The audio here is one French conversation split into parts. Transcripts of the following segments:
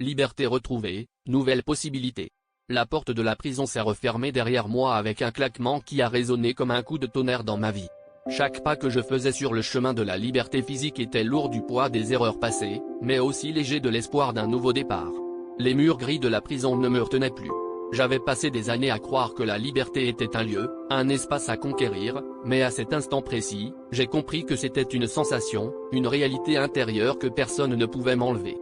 Liberté retrouvée, nouvelle possibilité. La porte de la prison s'est refermée derrière moi avec un claquement qui a résonné comme un coup de tonnerre dans ma vie. Chaque pas que je faisais sur le chemin de la liberté physique était lourd du poids des erreurs passées, mais aussi léger de l'espoir d'un nouveau départ. Les murs gris de la prison ne me retenaient plus. J'avais passé des années à croire que la liberté était un lieu, un espace à conquérir, mais à cet instant précis, j'ai compris que c'était une sensation, une réalité intérieure que personne ne pouvait m'enlever.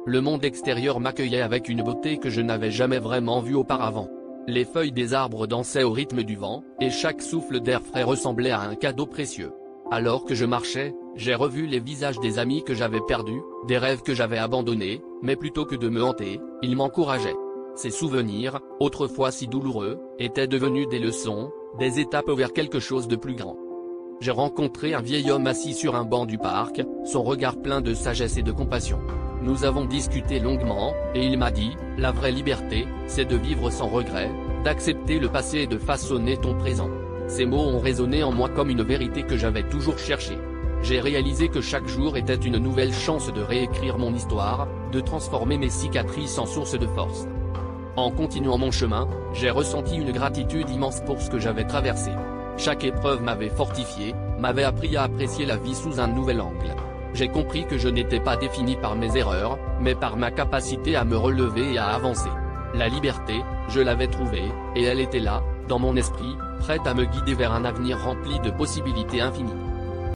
Le monde extérieur m'accueillait avec une beauté que je n'avais jamais vraiment vue auparavant. Les feuilles des arbres dansaient au rythme du vent, et chaque souffle d'air frais ressemblait à un cadeau précieux. Alors que je marchais, j'ai revu les visages des amis que j'avais perdus, des rêves que j'avais abandonnés, mais plutôt que de me hanter, ils m'encourageaient. Ces souvenirs, autrefois si douloureux, étaient devenus des leçons, des étapes vers quelque chose de plus grand. J'ai rencontré un vieil homme assis sur un banc du parc, son regard plein de sagesse et de compassion. Nous avons discuté longuement, et il m'a dit, « La vraie liberté, c'est de vivre sans regret, d'accepter le passé et de façonner ton présent. » Ces mots ont résonné en moi comme une vérité que j'avais toujours cherchée. J'ai réalisé que chaque jour était une nouvelle chance de réécrire mon histoire, de transformer mes cicatrices en source de force. En continuant mon chemin, j'ai ressenti une gratitude immense pour ce que j'avais traversé. Chaque épreuve m'avait fortifié, m'avait appris à apprécier la vie sous un nouvel angle. J'ai compris que je n'étais pas défini par mes erreurs, mais par ma capacité à me relever et à avancer. La liberté, je l'avais trouvée, et elle était là, dans mon esprit, prête à me guider vers un avenir rempli de possibilités infinies.